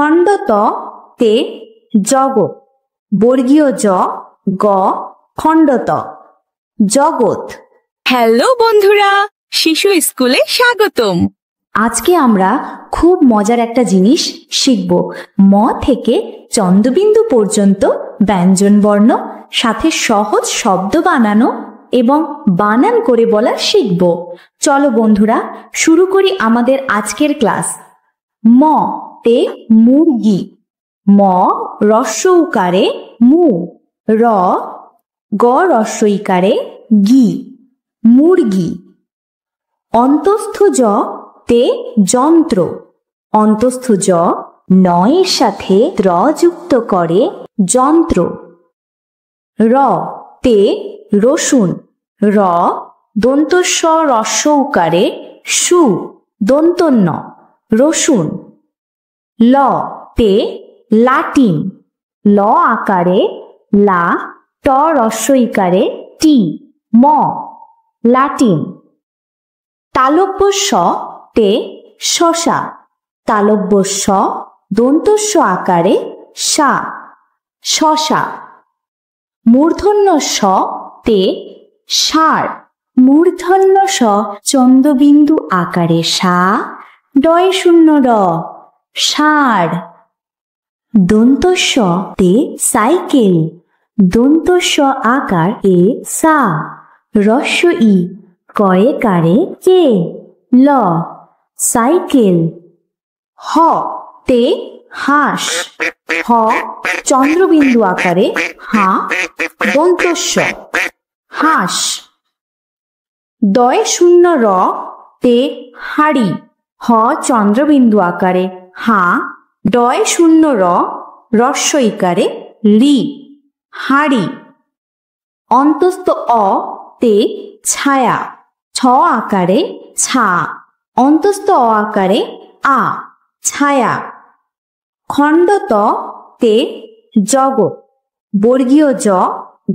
খণ্ডত তে জগৎ, বর্গীয় জ গ খণ্ডত জগৎ। হ্যালো বন্ধুরা, শিশু স্কুলে স্বাগতম। আজকে আমরা খুব মজার একটা জিনিস শিখব। ম থেকে চন্দ্রবিন্দু পর্যন্ত ব্যঞ্জন বর্ণ, সাথে সহজ শব্দ বানানো এবং বানান করে বলা শিখব। চলো বন্ধুরা, শুরু করি আমাদের আজকের ক্লাস। ম তে মুরগি, ম রস্য উকারে মু, র গ রস্য ইকারে গি, মুরগি। অন্তস্থ জ তে যন্ত্র, অন্তস্থ জ নয়ের সাথে ত্র যুক্ত করে যন্ত্র। র তে রসুন, র দন্তস্ব রস্য উকারে সু, দন্তন্য রসুন। ল তে লাটিন, ল আকারে লা, ট রস্য ইকারে টি, ম লাটিন। তালব্য স তে শশা, তালব্য স দন্তস্ব আকারে সা, শশা। মূর্ধন্য স তে ষাঁড়, মূর্ধন্য স চন্দ্রবিন্দু আকারে সা, ডয় শূন্য র, ষাঁড়। দন্তস্ব তে সাইকেল, দন্তস্ব আকার এ সা, রস্য ই কয়ে কারে কে, ল সাইকেল। হ তে হাঁস, হ চন্দ্রবিন্দু আকারে হা, দন্তস্ব হাঁস। দয় শূন্য র তে হাড়ি, হ চন্দ্রবিন্দু আকারে হা, ডয় শূন্য র রস্য ইকারে রি, হাড়ি। অন্তস্থ অ তে ছায়া, ছ আকারে ছা, অন্তস্থ অ আকারে আ, ছায়া। খণ্ডত তে জগৎ, বর্গীয় জ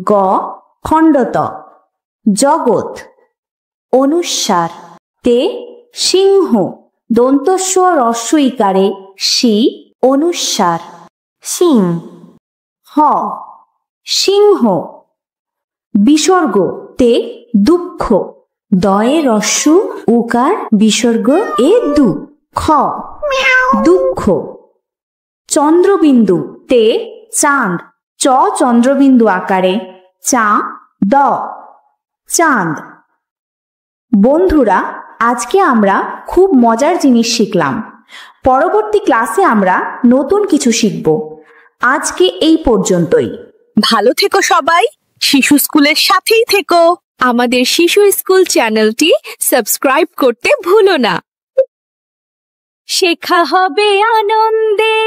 গ খণ্ডত জগৎ। অনুস্বার তে সিংহ, দন্তস্ব রস্য ইকারে সি, অনুস্বার সিং, হ সিংহ। বিসর্গ তে দুঃখ, দয়ে রস্য উকার বিসর্গ এ দু, খ দুঃখ। চন্দ্রবিন্দু তে চাঁদ, চ চন্দ্রবিন্দু আকারে চা, দ চাঁদ। বন্ধুরা, আজকে আমরা খুব মজার জিনিস শিখলাম। পরবর্তী ক্লাসে আমরা নতুন কিছু শিখব। আজকে এই পর্যন্তই। ভালো থেকো সবাই, শিশু স্কুলের সাথেই থেকো। আমাদের শিশু স্কুল চ্যানেলটি সাবস্ক্রাইব করতে ভুলো না। শেখা হবে আনন্দে।